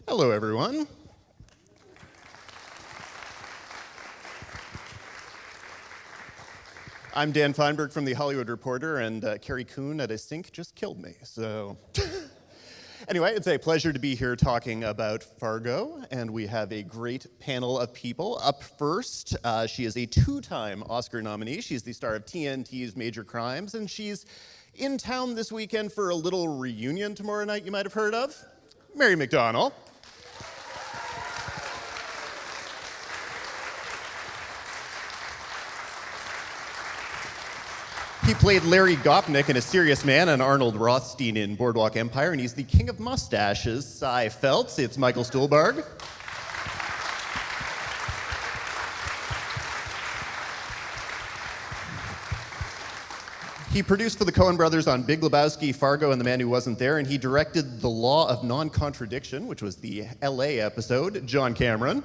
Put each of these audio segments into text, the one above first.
Hello, everyone. I'm Dan Fienberg from The Hollywood Reporter, and Carrie Coon at a sink just killed me, so... Anyway, it's a pleasure to be here talking about Fargo, and we have a great panel of people. Up first, she is a two-time Oscar nominee. She's the star of TNT's Major Crimes, and she's in town this weekend for a little reunion tomorrow night you might have heard of. Mary McDonnell. He played Larry Gopnik in A Serious Man and Arnold Rothstein in Boardwalk Empire, and he's the king of mustaches. Cy Feltz, it's Michael Stuhlbarg. He produced for the Coen brothers on Big Lebowski, Fargo, and The Man Who Wasn't There, and he directed The Law of Non-Contradiction, which was the LA episode, John Cameron.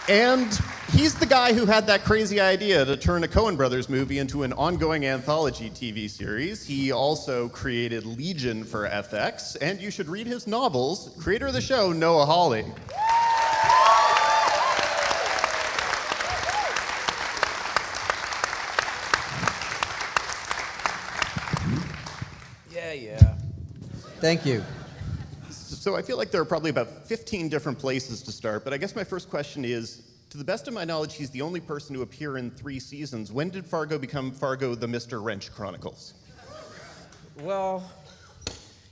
And he's the guy who had that crazy idea to turn a Coen Brothers movie into an ongoing anthology TV series. He also created Legion for FX, and you should read his novels. Creator of the show, Noah Hawley. Yeah. Thank you. So I feel like there are probably about 15 different places to start, but I guess my first question is, to the best of my knowledge, he's the only person to appear in 3 seasons. When did Fargo become Fargo the Mr. Wrench Chronicles? Well,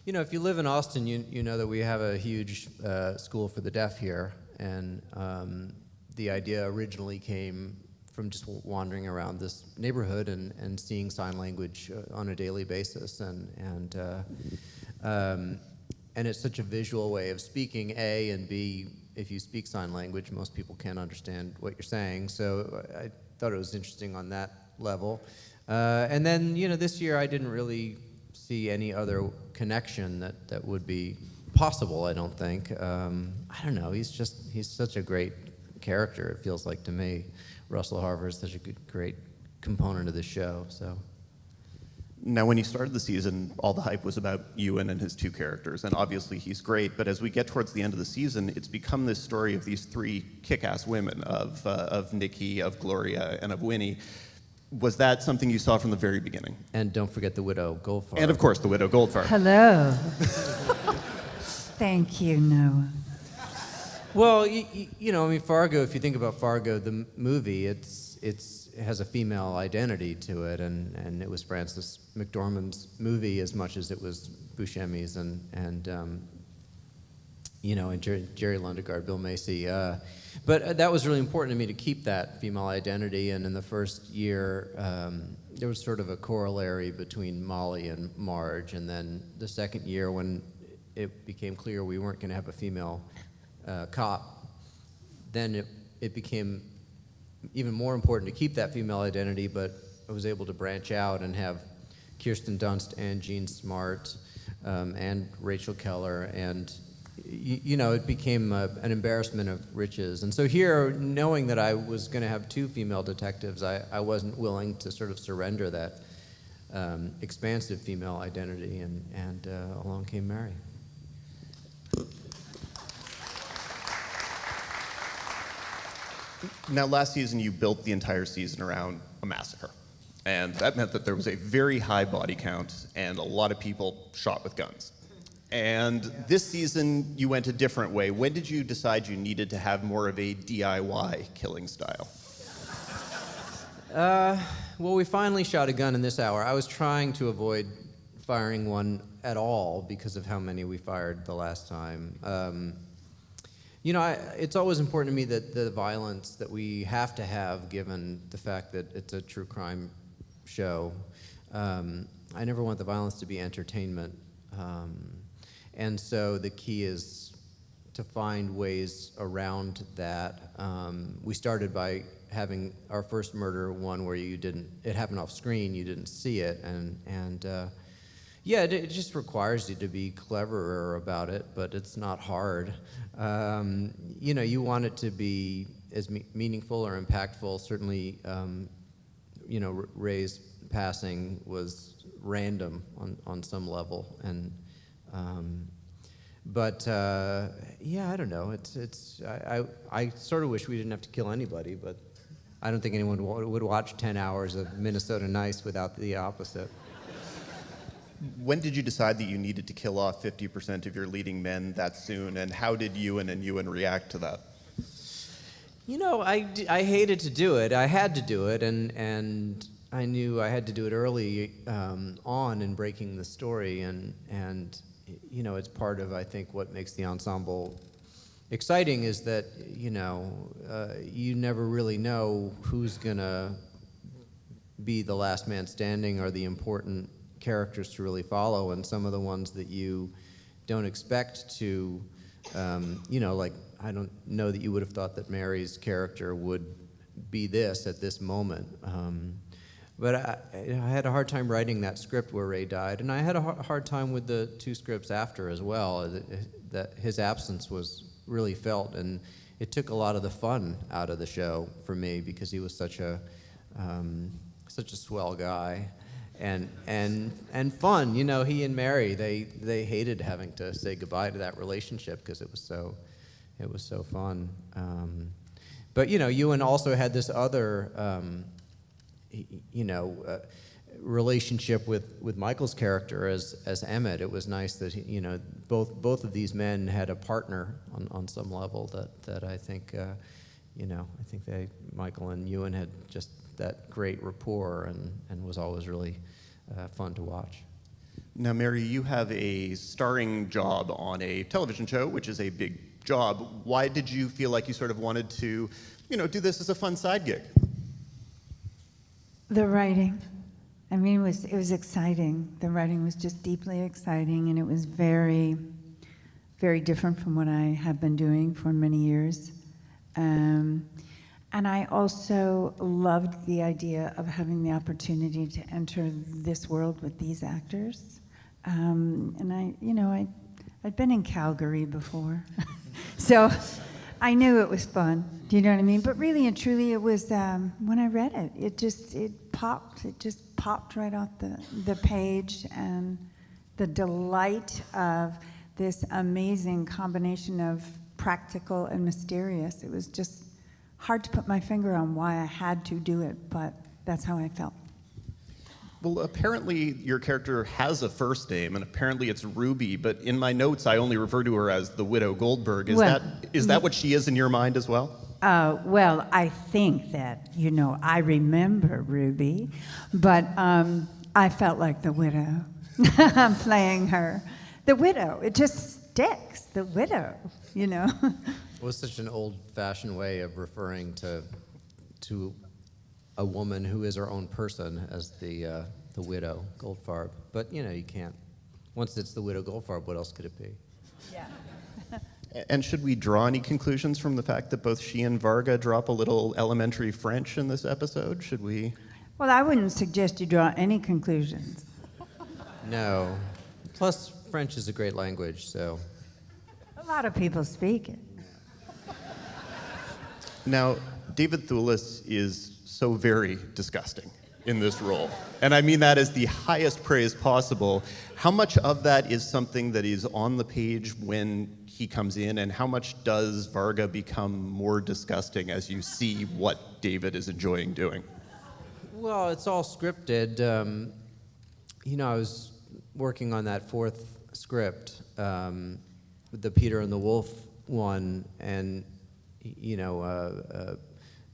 you know, if you live in Austin, you know that we have a huge school for the deaf here, and the idea originally came from just wandering around this neighborhood and seeing sign language on a daily basis, and it's such a visual way of speaking, A, and B, if you speak sign language, most people can't understand what you're saying. So I thought it was interesting on that level. And then, you know, this year I didn't really see any other connection that would be possible, I don't think. I don't know, he's such a great character, it feels like to me. Russell Harver is such a great component of the show, so. Now, when you started the season, all the hype was about Ewan and his 2 characters, and obviously he's great, but as we get towards the end of the season, it's become this story of these 3 kick-ass women, of Nikki, of Gloria, and of Winnie. Was that something you saw from the very beginning? And don't forget the widow Goldfarb. And of course, the widow Goldfarb. Hello. Thank you, Noah. Well, you know, I mean, Fargo, if you think about Fargo, the movie, it has a female identity to it, and it was Frances McDormand's movie as much as it was Buscemi's and you know, and Jerry Lundegaard, Bill Macy. But that was really important to me to keep that female identity, and in the first year, there was sort of a corollary between Molly and Marge, and then the second year when it became clear we weren't going to have a female cop, then it became even more important to keep that female identity, but I was able to branch out and have Kirsten Dunst and Jean Smart and Rachel Keller, and you know, it became an embarrassment of riches. And so here, knowing that I was going to have 2 female detectives, I wasn't willing to sort of surrender that expansive female identity, and along came Mary. Now, last season, you built the entire season around a massacre. And that meant that there was a very high body count and a lot of people shot with guns. And this season, you went a different way. When did you decide you needed to have more of a DIY killing style? Well, we finally shot a gun in this hour. I was trying to avoid firing one at all because of how many we fired the last time. You know, it's always important to me that the violence that we have to have, given the fact that it's a true crime show, I never want the violence to be entertainment. And so the key is to find ways around that. We started by having our first murder one where it happened off screen, you didn't see it, and yeah, it just requires you to be cleverer about it, but it's not hard. You know, you want it to be as meaningful or impactful, certainly Ray's passing was random on some level, and yeah, I don't know. I sort of wish we didn't have to kill anybody, but I don't think anyone would watch 10 hours of Minnesota Nice without the opposite. When did you decide that you needed to kill off 50% of your leading men that soon, and how did Ewan and Ewan react to that? I hated to do it. I had to do it, and I knew I had to do it early on in breaking the story, and it's part of, I think, what makes the ensemble exciting is that, you never really know who's going to be the last man standing or the important characters to really follow, and some of the ones that you don't expect to, like, I don't know that you would have thought that Mary's character would be this at this moment. But I had a hard time writing that script where Ray died, and I had a hard time with the two scripts after as well. That his absence was really felt, and it took a lot of the fun out of the show for me because he was such a swell guy, and fun. He and Mary, they hated having to say goodbye to that relationship because it was so fun. But Ewan also had this other relationship with Michael's character as Emmett. It was nice that both of these men had a partner on some level that I think Michael and Ewan had just that great rapport and was always really fun to watch. Now, Mary, you have a starring job on a television show, which is a big job. Why did you feel like you sort of wanted to, do this as a fun side gig? The writing. I mean, it was exciting. The writing was just deeply exciting, and it was very, very different from what I have been doing for many years. And I also loved the idea of having the opportunity to enter this world with these actors. And I'd been in Calgary before, so I knew it was fun. Do you know what I mean? But really and truly, it was when I read it, it just popped right off the page, and the delight of this amazing combination of practical and mysterious. It was just hard to put my finger on why I had to do it, but that's how I felt. Well, apparently your character has a first name, and apparently it's Ruby, but in my notes I only refer to her as the Widow Goldberg. Is that what she is in your mind as well? Well, I think that, I remember Ruby, but I felt like the widow. I'm playing her. The widow, it just sticks, the widow, It was such an old-fashioned way of referring to a woman who is her own person as the widow Goldfarb. But you can't. Once it's the widow Goldfarb, what else could it be? Yeah. And should we draw any conclusions from the fact that both she and Varga drop a little elementary French in this episode? Should we? Well, I wouldn't suggest you draw any conclusions. No. Plus, French is a great language, so. A lot of people speak it. Now, David Thewlis is so very disgusting in this role. And I mean that as the highest praise possible. How much of that is something that is on the page when he comes in, and how much does Varga become more disgusting as you see what David is enjoying doing? Well, it's all scripted. I was working on that fourth script, the Peter and the Wolf one, and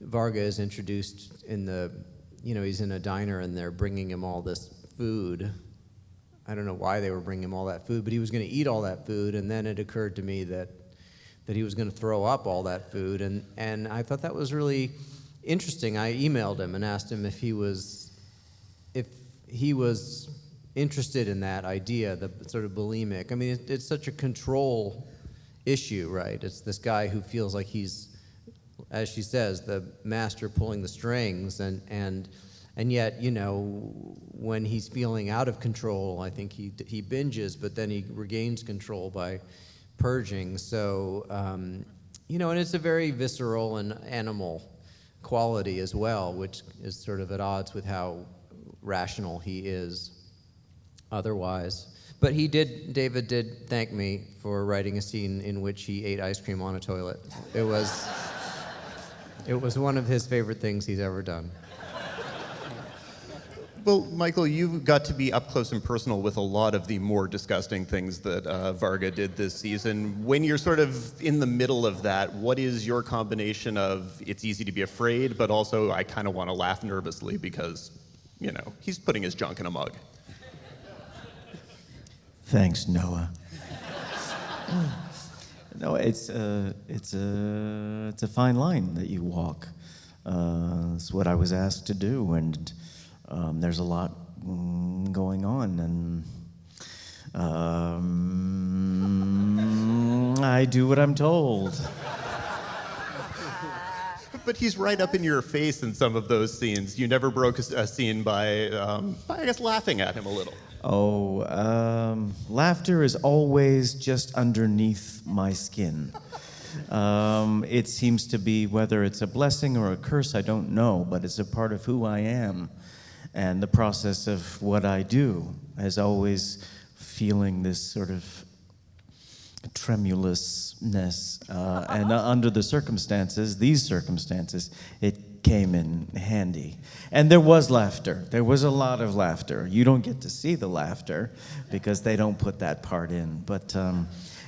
Varga is introduced in he's in a diner and they're bringing him all this food. I don't know why they were bringing him all that food, but he was going to eat all that food, and then it occurred to me that he was going to throw up all that food, and I thought that was really interesting. I emailed him and asked him if he was interested in that idea, the sort of bulimic. I mean, it's such a control issue, right? It's this guy who feels like he's, as she says, the master pulling the strings, and yet, when he's feeling out of control, I think he binges, but then he regains control by purging. So, and it's a very visceral and animal quality as well, which is sort of at odds with how rational he is otherwise. But David did thank me for writing a scene in which he ate ice cream on a toilet. It was one of his favorite things he's ever done. Well, Michael, you got to be up close and personal with a lot of the more disgusting things that Varga did this season. When you're sort of in the middle of that, what is your combination of it's easy to be afraid, but also I kind of want to laugh nervously because, he's putting his junk in a mug? Thanks, Noah. No, it's a fine line that you walk. It's what I was asked to do, and there's a lot going on, and I do what I'm told. But he's right up in your face in some of those scenes. You never broke a scene by, I guess, laughing at him a little. Laughter is always just underneath my skin. It seems to be, whether it's a blessing or a curse, I don't know, but it's a part of who I am. And the process of what I do is always feeling this sort of tremulousness. And under the circumstances, these circumstances, it came in handy. And there was laughter. There was a lot of laughter. You don't get to see the laughter because they don't put that part in. But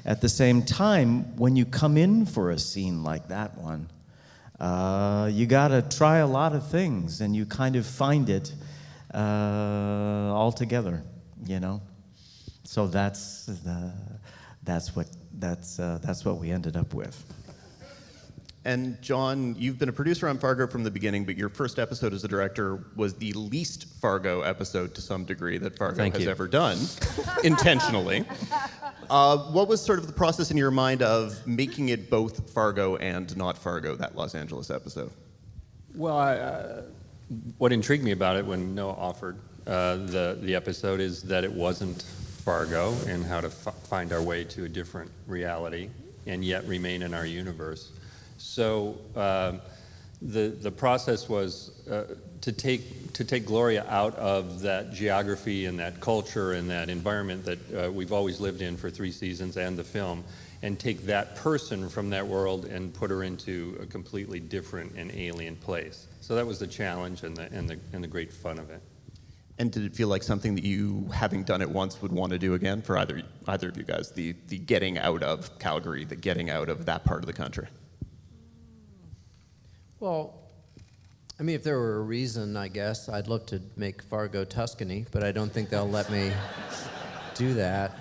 at the same time, when you come in for a scene like that one, you got to try a lot of things, and you kind of find it all together, So that's what we ended up with. And John, you've been a producer on Fargo from the beginning, but your first episode as a director was the least Fargo episode to some degree that Fargo has ever done, intentionally. What was sort of the process in your mind of making it both Fargo and not Fargo, that Los Angeles episode? Well, what intrigued me about it when Noah offered the episode is that it wasn't Fargo and how to find our way to a different reality and yet remain in our universe. So the process was to take Gloria out of that geography and that culture and that environment that we've always lived in for 3 seasons and the film, and take that person from that world and put her into a completely different and alien place. So that was the challenge and the great fun of it. And did it feel like something that you, having done it once, would want to do again for either of you guys? The getting out of Calgary, the getting out of that part of the country? Well, I mean, if there were a reason, I guess, I'd love to make Fargo Tuscany, but I don't think they'll let me do that.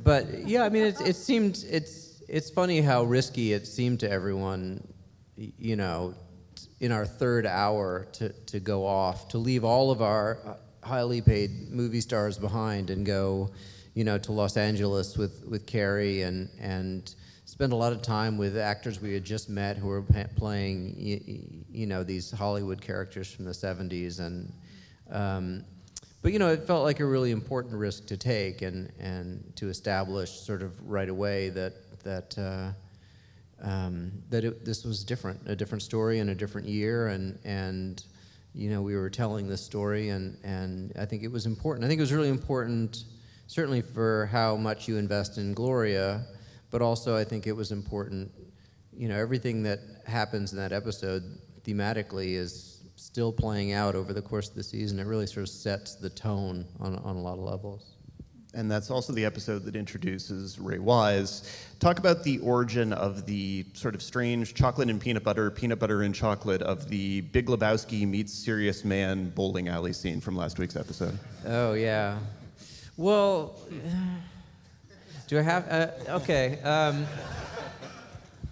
But yeah, I mean, it's funny how risky it seemed to everyone, in our third hour to go off, to leave all of our highly paid movie stars behind and go, to Los Angeles with Carrie and spend a lot of time with actors we had just met who were playing, these Hollywood characters from the 70s. But it felt like a really important risk to take and to establish sort of right away that this was different, a different story in a different year, and we were telling this story, and I think it was important. I think it was really important, certainly for how much you invest in Gloria, but also I think it was important, everything that happens in that episode thematically is still playing out over the course of the season. It really sort of sets the tone on a lot of levels. And that's also the episode that introduces Ray Wise. Talk about the origin of the sort of strange chocolate and peanut butter and chocolate of the Big Lebowski meets Serious Man bowling alley scene from last week's episode. Oh, yeah. Well, do I have... okay.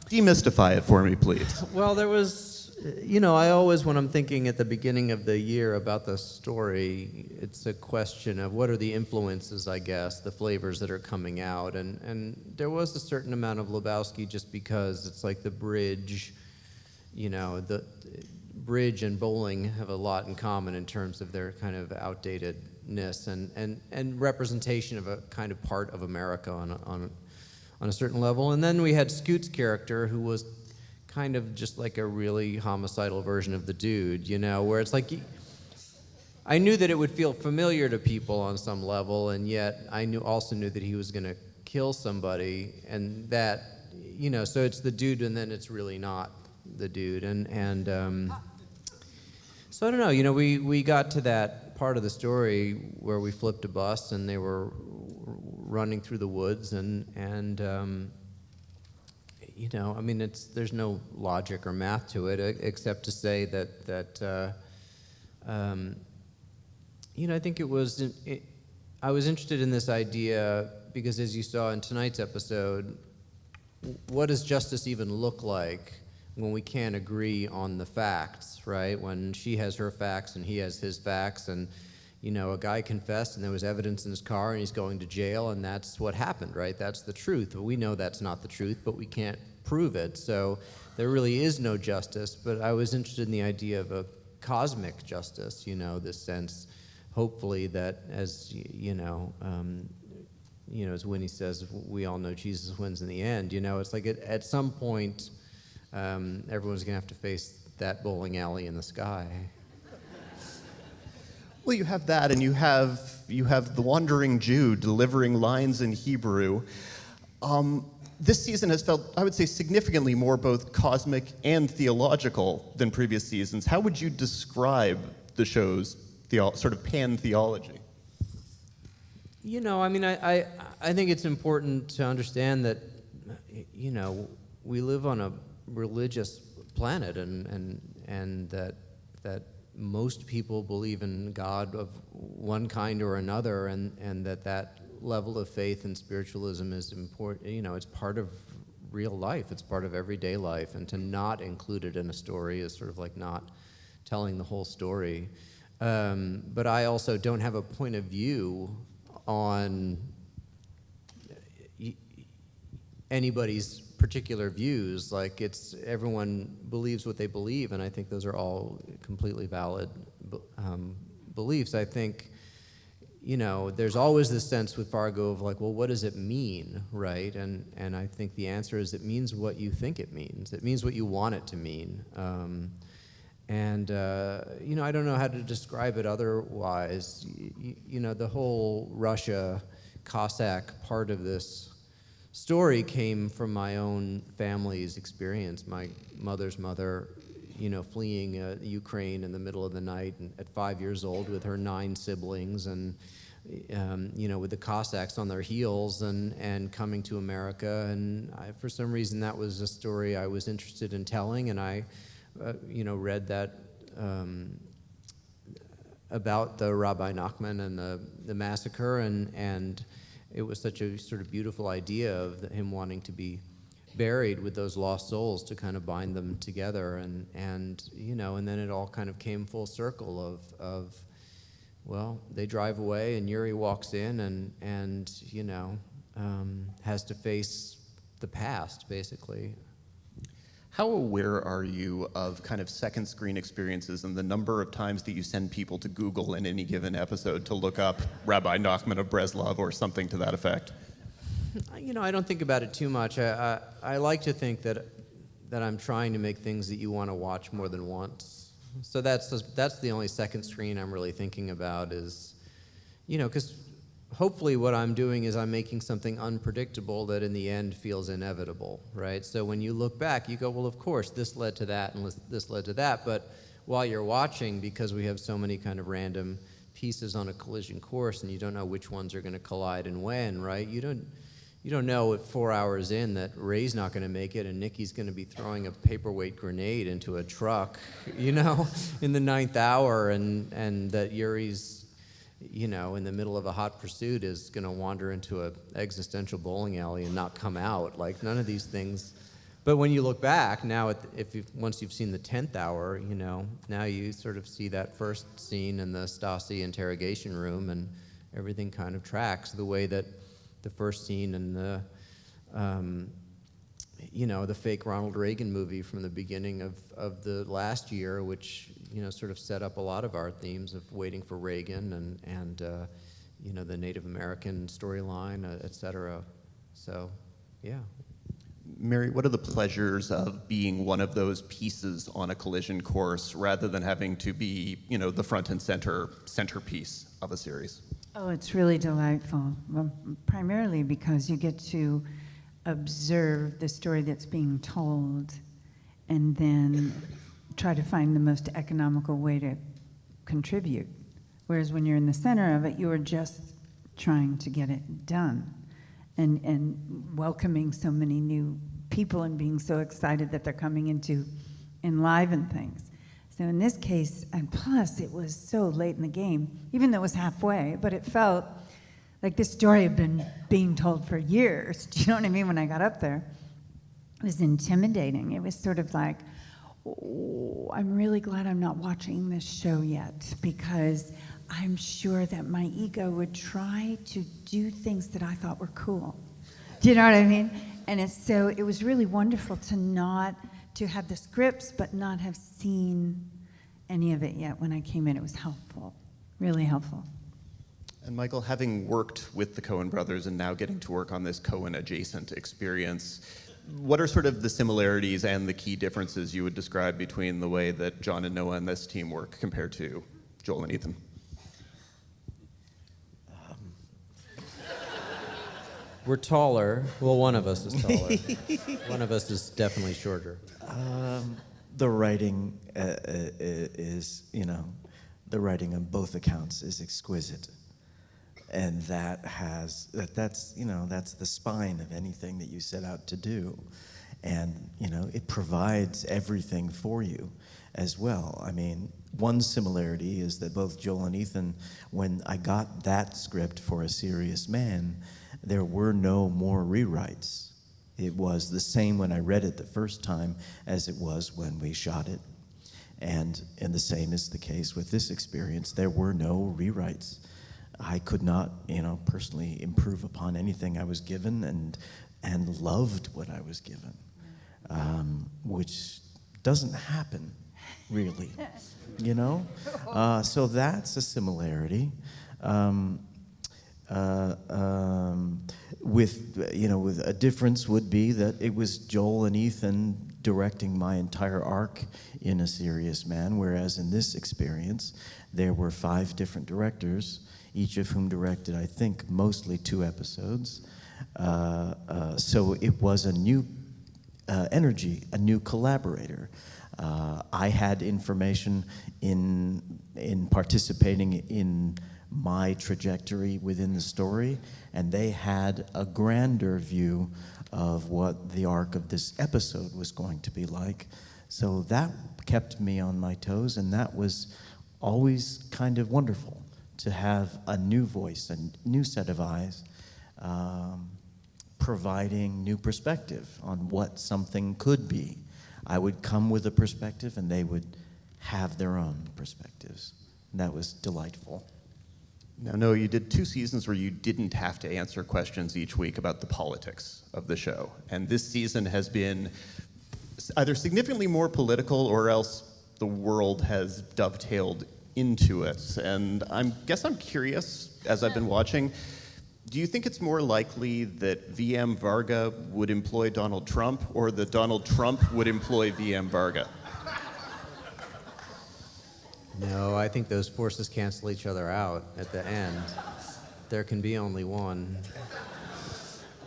Demystify it for me, please. Well, there was... I always, when I'm thinking at the beginning of the year about the story, it's a question of what are the influences, I guess, the flavors that are coming out. And there was a certain amount of Lebowski just because it's like the bridge, the bridge and bowling have a lot in common in terms of their kind of outdatedness and representation of a kind of part of America on on a certain level. And then we had Scoot's character, who was kind of just like a really homicidal version of the dude, you know, where it's like, I knew that it would feel familiar to people on some level, and yet I also knew that he was going to kill somebody, and that, you know, so it's the dude, and then it's really not the dude, and so I don't know, you know, we got to that part of the story where we flipped a bus, and they were running through the woods, and you know, I mean, there's no logic or math to it, except to say that you know, I think I was interested in this idea because, as you saw in tonight's episode, what does justice even look like when we can't agree on the facts, right? When she has her facts and he has his facts, and, you know, a guy confessed and there was evidence in his car and he's going to jail, and that's what happened, right? That's the truth. We know that's not the truth, but we can't prove it. So there really is no justice, but I was interested in the idea of a cosmic justice, you know, this sense, hopefully, that as, you know, as Winnie says, we all know Jesus wins in the end. You know, it's like at some point, everyone's going to have to face that bowling alley in the sky. Well, you have that, and you have the wandering Jew delivering lines in Hebrew. This season has felt, I would say, significantly more both cosmic and theological than previous seasons. How would you describe the show's sort of pan-theology? You know, I mean, I think it's important to understand that, you know, we live on a religious planet, and that most people believe in God of one kind or another, and that level of faith and spiritualism is important. You know, it's part of real life. It's part of everyday life, and to not include it in a story is sort of like not telling the whole story. But I also don't have a point of view on anybody's particular views. Like, everyone believes what they believe, and I think those are all completely valid beliefs. I think, you know, there's always this sense with Fargo of like, well, what does it mean, right? And I think the answer is it means what you think it means. It means what you want it to mean. You know, I don't know how to describe it otherwise. You know, the whole Russia Cossack part of this story came from my own family's experience. My mother's mother, you know, fleeing Ukraine in the middle of the night and at 5 years old with her 9 siblings, and you know, with the Cossacks on their heels, and coming to America. And for some reason, that was a story I was interested in telling, and I you know, read that about the Rabbi Nachman and the massacre, and it was such a sort of beautiful idea of him wanting to be buried with those lost souls to kind of bind them together, and you know, and then it all kind of came full circle of well, they drive away, and Yuri walks in, and you know, has to face the past, basically. How aware are you of kind of second screen experiences and the number of times that you send people to Google in any given episode to look up Rabbi Nachman of Breslov or something to that effect? You know, I don't think about it too much. I like to think that I'm trying to make things that you want to watch more than once. So that's the only second screen I'm really thinking about is, you know, because hopefully what I'm doing is I'm making something unpredictable that in the end feels inevitable, right? So when you look back, you go, well, of course, this led to that and this led to that. But while you're watching, because we have so many kind of random pieces on a collision course and you don't know which ones are going to collide and when, right? You don't know at 4 hours in that Ray's not going to make it and Nikki's going to be throwing a paperweight grenade into a truck, you know, in the 9th hour, and that Yuri's, you know, in the middle of a hot pursuit is going to wander into an existential bowling alley and not come out. Like, none of these things. But when you look back now, once you've seen the 10th hour, you know, now you sort of see that first scene in the Stasi interrogation room, and everything kind of tracks the way that the first scene in the, you know, the fake Ronald Reagan movie from the beginning of the last year, which, you know, sort of set up a lot of our themes of waiting for Reagan and you know, the Native American storyline, et cetera. So, yeah. Mary, what are the pleasures of being one of those pieces on a collision course rather than having to be, the front and centerpiece of a series? Oh, it's really delightful. Well, primarily because you get to observe the story that's being told and then try to find the most economical way to contribute. Whereas when you're in the center of it, you are just trying to get it done and welcoming so many new people and being so excited that they're coming in to enliven things. So in this case, and plus it was so late in the game, even though it was halfway, but it felt like this story had been being told for years. Do you know what I mean? When I got up there, it was intimidating. It was sort of like, oh, I'm really glad I'm not watching this show yet, because I'm sure that my ego would try to do things that I thought were cool. Do you know what I mean? And it was really wonderful to have the scripts, but not have seen any of it yet. When I came in, it was helpful, really helpful. And Michael, having worked with the Coen brothers and now getting to work on this Coen-adjacent experience, what are sort of the similarities and the key differences you would describe between the way that John and Noah and this team work compared to Joel and Ethan? We're taller. Well, one of us is taller. One of us is definitely shorter. The writing the writing on both accounts is exquisite. And that's the spine of anything that you set out to do. And, it provides everything for you as well. I mean, one similarity is that both Joel and Ethan, when I got that script for A Serious Man, there were no more rewrites. It was the same when I read it the first time as it was when we shot it. And the same is the case with this experience. There were no rewrites. I could not, personally improve upon anything I was given and loved what I was given, which doesn't happen, really, So that's a similarity. With a difference would be that it was Joel and Ethan directing my entire arc in A Serious Man, whereas in this experience, there were 5 different directors, each of whom directed, I think, mostly 2 episodes. So it was a new energy, a new collaborator. I had information in participating in my trajectory within the story, and they had a grander view of what the arc of this episode was going to be like. So that kept me on my toes, and that was always kind of wonderful to have a new voice, a new set of eyes, providing new perspective on what something could be. I would come with a perspective, and they would have their own perspectives. And that was delightful. Now, Noah, you did 2 seasons where you didn't have to answer questions each week about the politics of the show. And this season has been either significantly more political or else the world has dovetailed into it. And I'm curious, as I've been watching, do you think it's more likely that VM Varga would employ Donald Trump or that Donald Trump would employ VM Varga? No, I think those forces cancel each other out at the end. There can be only one.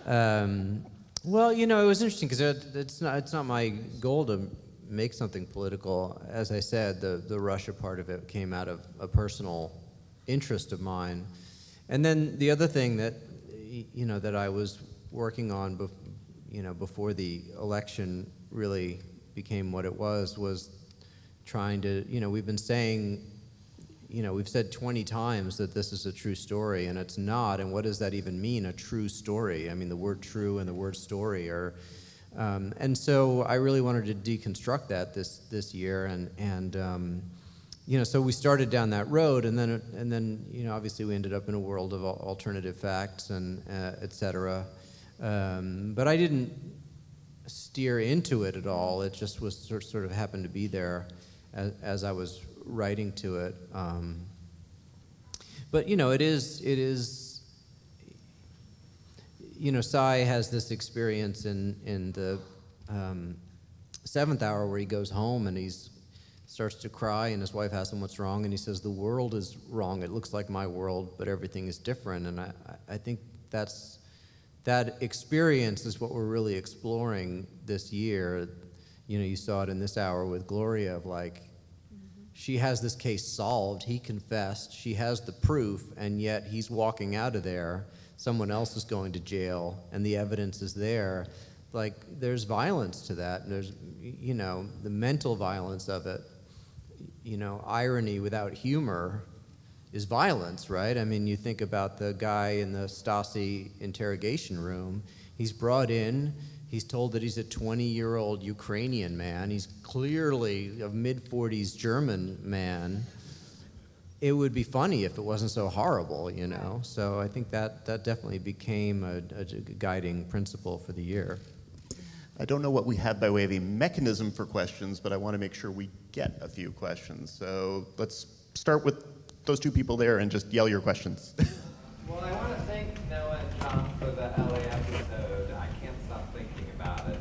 Well, it was interesting because it's not my goal to make something political. As I said, the Russia part of it came out of a personal interest of mine. And then the other thing that that I was working on before the election really became what it was trying to, we've been saying, we've said 20 times that this is a true story, and it's not. And what does that even mean, a true story? I mean, the word true and the word story are, and so I really wanted to deconstruct that this year, and so we started down that road, and then obviously we ended up in a world of alternative facts and et cetera. But I didn't steer into it at all. It just was sort of happened to be there as I was writing to it. But it is Cy has this experience in the 7th hour where he goes home and starts to cry, and his wife asks him what's wrong, and he says, the world is wrong. It looks like my world, but everything is different. And I think that experience is what we're really exploring this year. You saw it in this hour with Gloria of like, she has this case solved, he confessed, she has the proof, and yet he's walking out of there. Someone else is going to jail, and the evidence is there. Like, there's violence to that, and there's, the mental violence of it. Irony without humor is violence, right? I mean, you think about the guy in the Stasi interrogation room. He's brought in, he's told that he's a 20-year-old Ukrainian man. He's clearly a mid-40s German man. It would be funny if it wasn't so horrible, So I think that definitely became a guiding principle for the year. I don't know what we have by way of a mechanism for questions, but I want to make sure we get a few questions. So let's start with those two people there and just yell your questions. Well, I want to thank Noah and Tom for the LA episode. I can't stop thinking about it.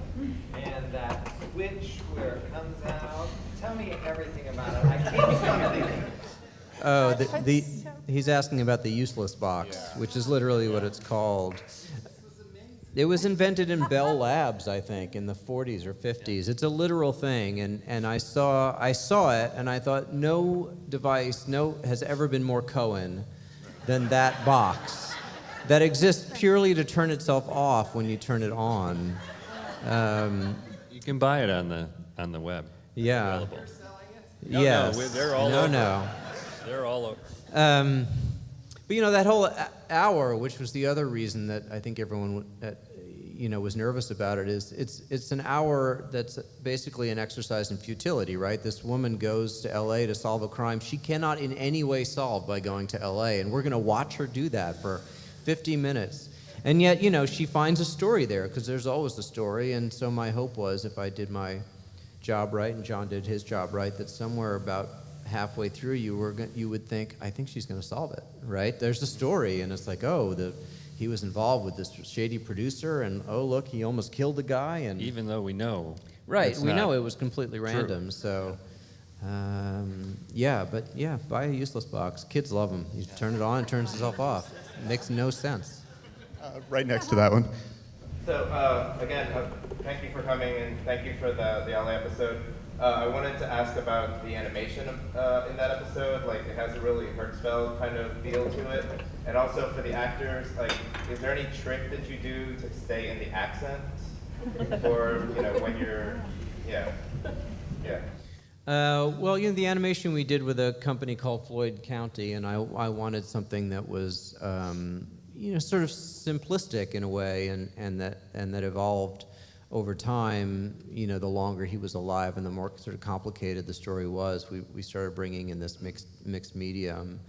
And that switch where it comes out. Tell me everything about it. I can't stop thinking. Oh, he's asking about the useless box, which is literally what it's called. It was invented in Bell Labs, I think, in the 40s or 50s. It's a literal thing, and I saw it, and I thought no device has ever been more Cohen than that box that exists purely to turn itself off when you turn it on. You can buy it on the web. Yeah. Available. Yes. No, they're all over. No. They're all over. But that whole hour, which was the other reason that I think everyone was nervous about it, is it's an hour that's basically an exercise in futility, right? This woman goes to LA to solve a crime she cannot in any way solve by going to LA, and we're going to watch her do that for 50 minutes. And yet, she finds a story there, because there's always a story, and so my hope was if I did my job right and John did his job right, that somewhere about halfway through you would think, I think she's going to solve it, right? There's a story, and it's like, he was involved with this shady producer, and look, he almost killed the guy, and Even though we know. right, we know it was completely random. So, buy a useless box. Kids love them. You turn it on, it turns itself off. It makes no sense. Right next to that one. So, again, thank you for coming, and thank you for the LA episode. I wanted to ask about the animation in that episode. Like, it has a really Hertzfeld kind of feel to it. And also for the actors, like, is there any trick that you do to stay in the accent? Or, when you're, yeah. Well, the animation we did with a company called Floyd County, and I wanted something that was, sort of simplistic in a way, and that evolved over time. The longer he was alive and the more sort of complicated the story was, we started bringing in this mixed medium.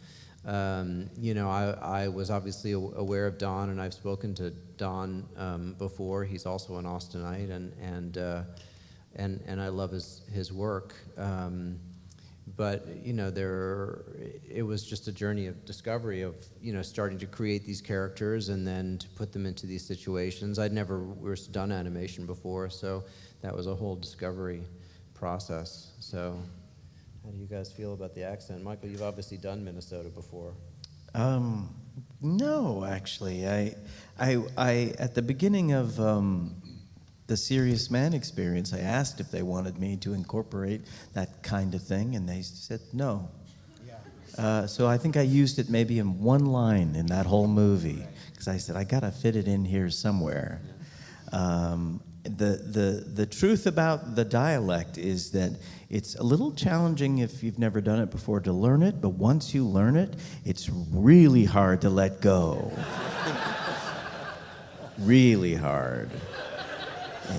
I was obviously aware of Don, and I've spoken to Don before. He's also an Austinite, and I love his work. But it was just a journey of discovery of starting to create these characters and then to put them into these situations. I'd never done animation before, so that was a whole discovery process. So, how do you guys feel about the accent, Michael? You've obviously done Minnesota before. No, actually, I at the beginning of the Serious Man experience, I asked if they wanted me to incorporate that kind of thing, and they said no. Yeah. So I think I used it maybe in one line in that whole movie, because I said, I gotta fit it in here somewhere. The truth about the dialect is that it's a little challenging if you've never done it before to learn it, but once you learn it, it's really hard to let go. Really hard.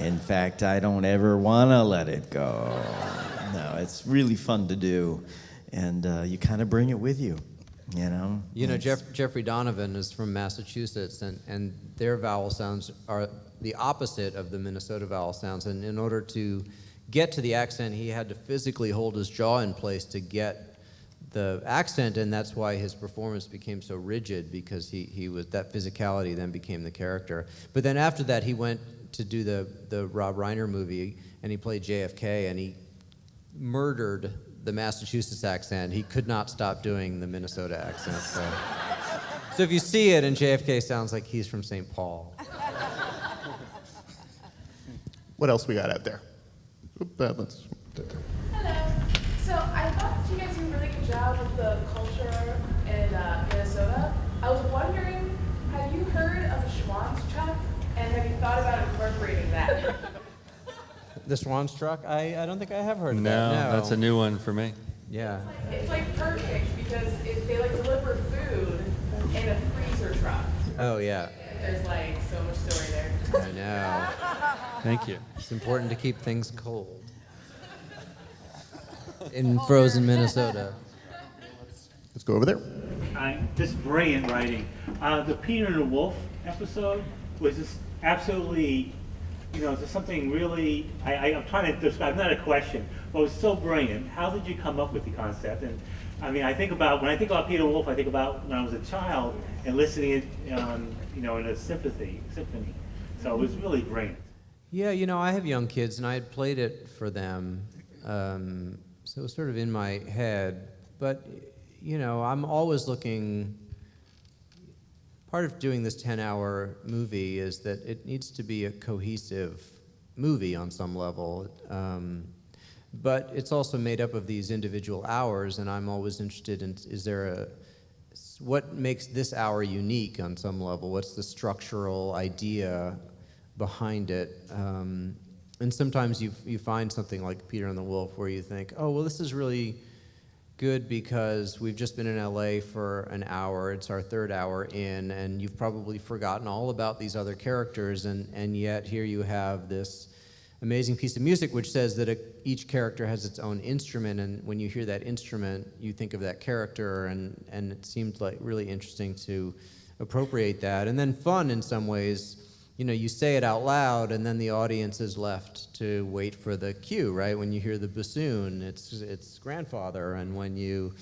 In fact, I don't ever want to let it go. No, it's really fun to do, and you kind of bring it with you, Jeffrey Donovan is from Massachusetts, and their vowel sounds are the opposite of the Minnesota vowel sounds, and in order to get to the accent, he had to physically hold his jaw in place to get the accent, and that's why his performance became so rigid, because he was, that physicality then became the character. But then after that, he went to do the Rob Reiner movie, and he played JFK, and he murdered the Massachusetts accent. He could not stop doing the Minnesota accent. So if you see it, and JFK sounds like he's from St. Paul. What else we got out there? Hello. So I thought that you guys did a really good job with the culture in Minnesota. I was wondering, have you heard of the Schwann's truck, and have you thought about incorporating that? The Swan's truck? I don't think I have heard of No, that. No, that's a new one for me. Yeah. It's like perfect because they like deliver food in a freezer truck. Oh, yeah. There's like so much story there. I know. Thank you. It's important to keep things cold. In frozen Minnesota. Let's go over there. This brilliant writing. The Peter and the Wolf episode was just absolutely, just something really, I'm trying to describe, not a question, but it was so brilliant. How did you come up with the concept? And I mean, when I think about Peter Wolf, I think about when I was a child and listening it, in a symphony. So it was really brilliant. Yeah, I have young kids, and I had played it for them, so it was sort of in my head. But, I'm always looking. Part of doing this 10-hour movie is that it needs to be a cohesive movie on some level. But it's also made up of these individual hours, and I'm always interested in, what makes this hour unique on some level? What's the structural idea behind it? And sometimes you find something like Peter and the Wolf where you think, oh, well, this is really good because we've just been in LA for an hour, it's our third hour in, and you've probably forgotten all about these other characters, and yet here you have this amazing piece of music which says that each character has its own instrument, and when you hear that instrument, you think of that character, and it seemed like really interesting to appropriate that. And then fun in some ways, you say it out loud, and then the audience is left to wait for the cue, right? When you hear the bassoon, it's grandfather, and when and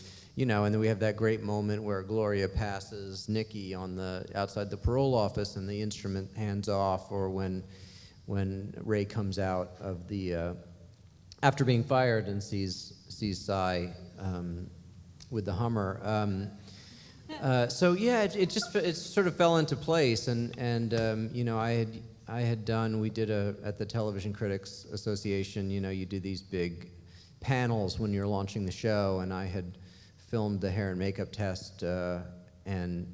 then we have that great moment where Gloria passes Nikki outside the parole office, and the instrument hands off, or when Ray comes out of the after being fired and sees Cy with the Hummer. So yeah, it sort of fell into place, and I had done. We did at the Television Critics Association. You do these big panels when you're launching the show, and I had filmed the hair and makeup test, and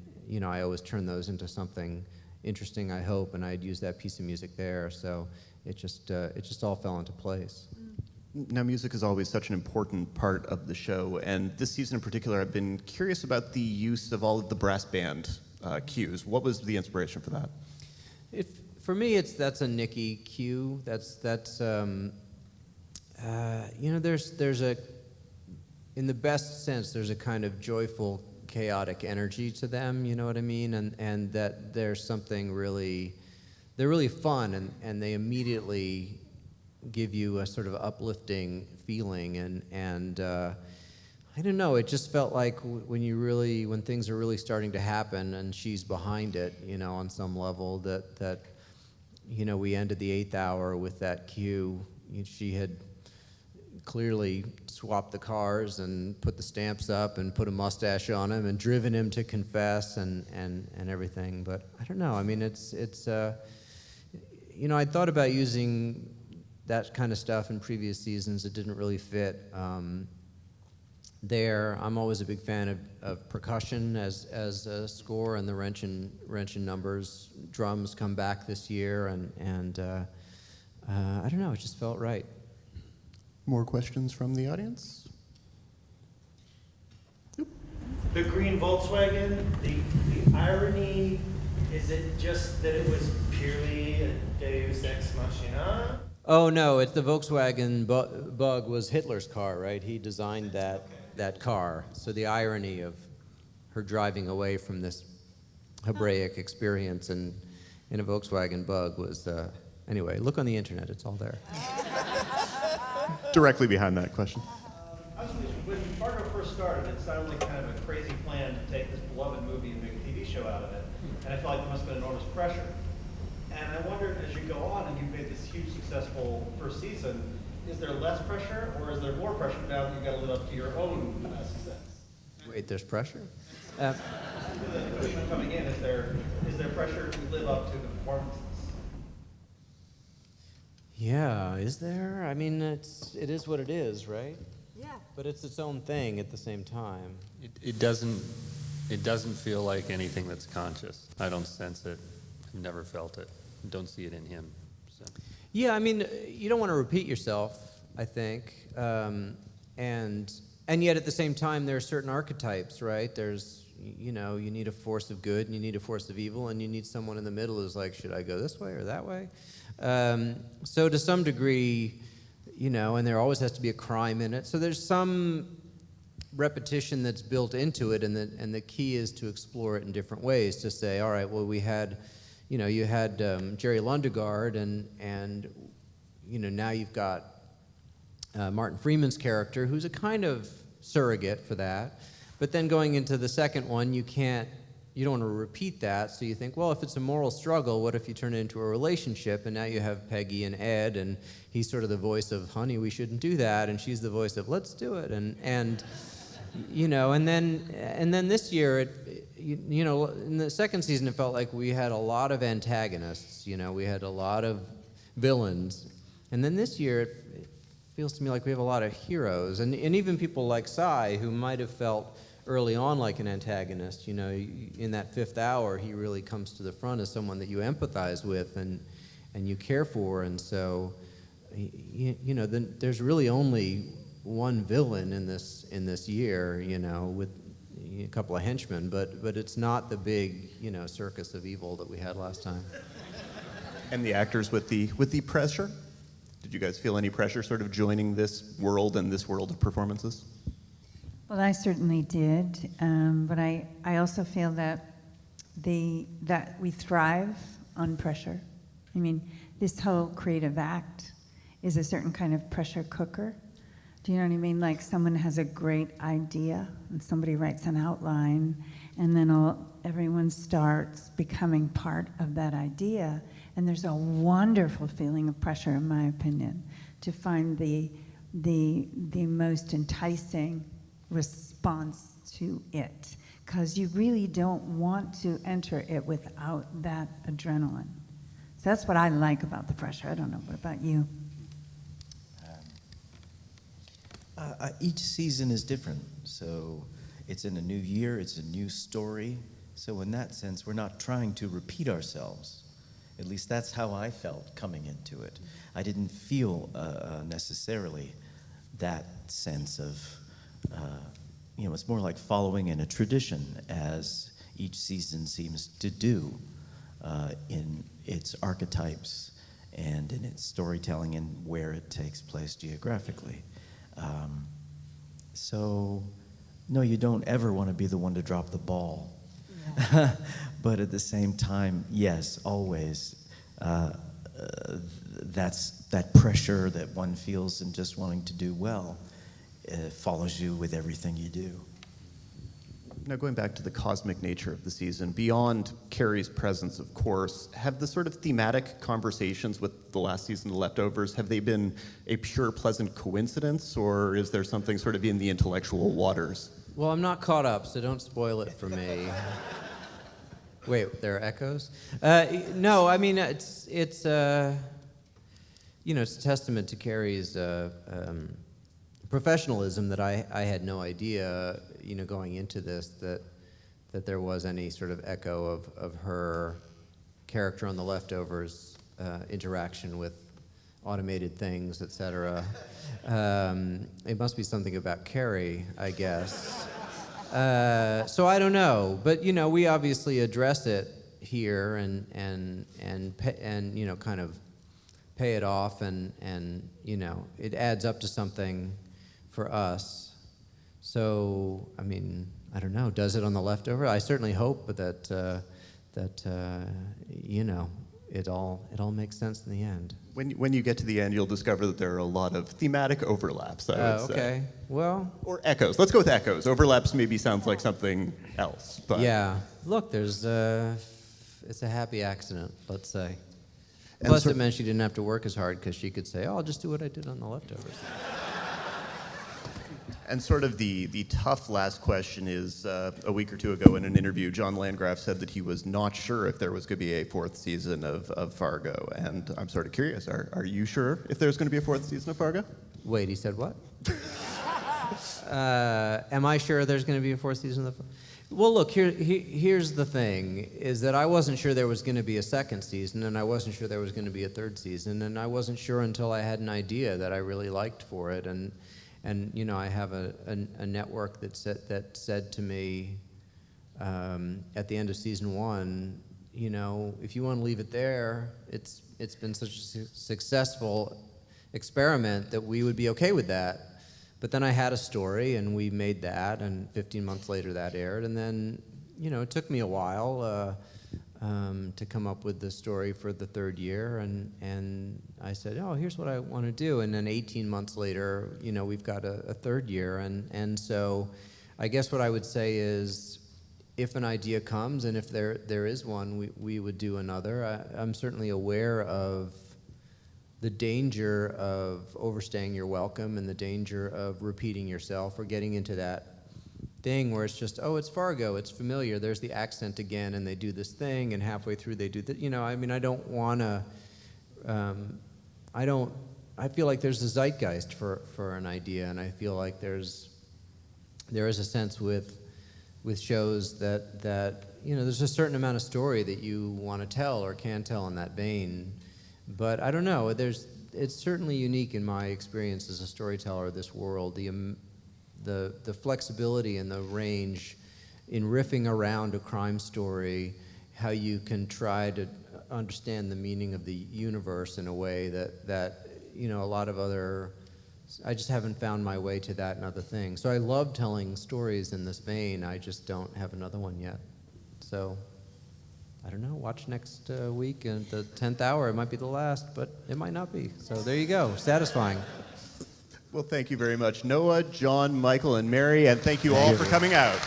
I always turn those into something interesting, I hope, and I'd use that piece of music there. So it just all fell into place. Now, music is always such an important part of the show, and this season in particular, I've been curious about the use of all of the brass band cues. What was the inspiration for that? For me, that's a Nikki cue. There's in the best sense, there's a kind of joyful, chaotic energy to them. You know what I mean? And that there's something they're really fun, and they immediately give you a sort of uplifting feeling, and I don't know, it just felt like when things are really starting to happen and she's behind it, on some level, that we ended the 8th hour with that cue. She had clearly swapped the cars and put the stamps up and put a mustache on him and driven him to confess and everything. But I don't know, I mean, it's I thought about using that kind of stuff in previous seasons. It didn't really fit there. I'm always a big fan of percussion as a score, and the wrench and numbers. Drums come back this year, and I don't know, it just felt right. More questions from the audience? The green Volkswagen, the irony, is it just that it was purely a deus ex machina? Oh no, the Volkswagen Bug was Hitler's car, right? He designed that car. So the irony of her driving away from this Hebraic experience in a Volkswagen Bug was, anyway, look on the internet, it's all there. Directly behind that question. When Fargo first started, it sounded like there must have been enormous pressure. And I wondered, as you go on and you've made this huge successful first season, is there less pressure or is there more pressure now that you've got to live up to your own success? Wait, there's pressure? The question coming in, is there pressure to live up to the performances? Yeah, is there? I mean, it is what it is, right? Yeah. But it's its own thing at the same time. It doesn't feel like anything that's conscious. I don't sense it. I've never felt it. Don't see it in him. So. Yeah, I mean, you don't want to repeat yourself, I think, and yet at the same time, there are certain archetypes, right? There's, you need a force of good, and you need a force of evil, and you need someone in the middle who's like, should I go this way or that way? So to some degree, and there always has to be a crime in it. So there's some repetition that's built into it, and the key is to explore it in different ways. To say, all right, well, we had, you had Jerry Lundegaard, and now you've got Martin Freeman's character, who's a kind of surrogate for that. But then going into the second one, you don't want to repeat that, so you think, well, if it's a moral struggle, what if you turn it into a relationship, and now you have Peggy and Ed, and he's sort of the voice of, honey, we shouldn't do that, and she's the voice of, let's do it, and then this year, in the second season, it felt like we had a lot of antagonists, we had a lot of villains, and then this year, it feels to me like we have a lot of heroes, and even people like Cy, who might have felt early on like an antagonist, in that fifth hour, he really comes to the front as someone that you empathize with and you care for, and so, then there's really only one villain in this year, with a couple of henchmen, but it's not the big, circus of evil that we had last time. And the actors with the pressure? Did you guys feel any pressure sort of joining this world and this world of performances? Well, I certainly did, but I also feel that we thrive on pressure. I mean, this whole creative act is a certain kind of pressure cooker. Do you know what I mean? Like someone has a great idea, and somebody writes an outline, and then everyone starts becoming part of that idea, and there's a wonderful feeling of pressure, in my opinion, to find the most enticing response to it, because you really don't want to enter it without that adrenaline. So that's what I like about the pressure. I don't know, what about you? Each season is different, so it's in a new year, it's a new story, so in that sense, we're not trying to repeat ourselves. At least that's how I felt coming into it. I didn't feel necessarily that sense of, it's more like following in a tradition, as each season seems to do in its archetypes and in its storytelling and where it takes place geographically. So, no, you don't ever want to be the one to drop the ball. Yeah. But at the same time, yes, always, that pressure that one feels in just wanting to do well follows you with everything you do. Now, going back to the cosmic nature of the season, beyond Carrie's presence, of course, have the sort of thematic conversations with the last season, The Leftovers, have they been a pure pleasant coincidence, or is there something sort of in the intellectual waters? Well, I'm not caught up, so don't spoil it for me. Wait, there are echoes? No, I mean, it's a testament to Carrie's professionalism that I had no idea, going into this, that there was any sort of echo of her character on The Leftovers, interaction with automated things, etc. It must be something about Carrie, I guess. So I don't know, but we obviously address it here and kind of pay it off, and it adds up to something for us. So, I mean, I don't know. Does it on The Leftover? I certainly hope that it all makes sense in the end. When you get to the end, you'll discover that there are a lot of thematic overlaps, I would say. Okay. Well. Or echoes. Let's go with echoes. Overlaps maybe sounds like something else. But Yeah. Look, there's it's a happy accident, let's say. And Plus, so- it meant she didn't have to work as hard because she could say, "Oh, I'll just do what I did on The Leftovers." And sort of the tough last question is, a week or two ago in an interview, John Landgraf said that he was not sure if there was going to be a fourth season of Fargo. And I'm sort of curious, are you sure if there's going to be a fourth season of Fargo? Wait, he said what? Am I sure there's going to be a fourth season of the? Well, look, here's the thing: is that I wasn't sure there was going to be a second season, and I wasn't sure there was going to be a third season, and I wasn't sure until I had an idea that I really liked for it, and you know, I have a network that said to me at the end of season 1, you know, if you want to leave it there, it's been such a successful experiment that we would be okay with that. But then I had a story, and we made that, and 15 months later that aired, and then, you know, it took me a while to come up with the story for the third year, and I said, oh, here's what I want to do, and then 18 months later, you know, we've got a third year, and so I guess what I would say is, if an idea comes, and if there is one, we would do another. I'm certainly aware of the danger of overstaying your welcome and the danger of repeating yourself or getting into that thing where it's just, oh, it's Fargo, it's familiar, there's the accent again, and they do this thing, and halfway through they do that. You know, I mean, I don't want to, I feel like there's a zeitgeist for an idea, and I feel like there is a sense with shows that, you know, there's a certain amount of story that you want to tell or can tell in that vein. But I don't know. It's certainly unique in my experience as a storyteller of this world. The flexibility and the range in riffing around a crime story, how you can try to understand the meaning of the universe in a way that you know, a lot of other. I just haven't found my way to that and other things. So I love telling stories in this vein. I just don't have another one yet. So. I don't know, watch next week and the 10th hour. It might be the last, but it might not be. So there you go, satisfying. Well, thank you very much, Noah, John, Michael, and Mary, and thank you all for coming out.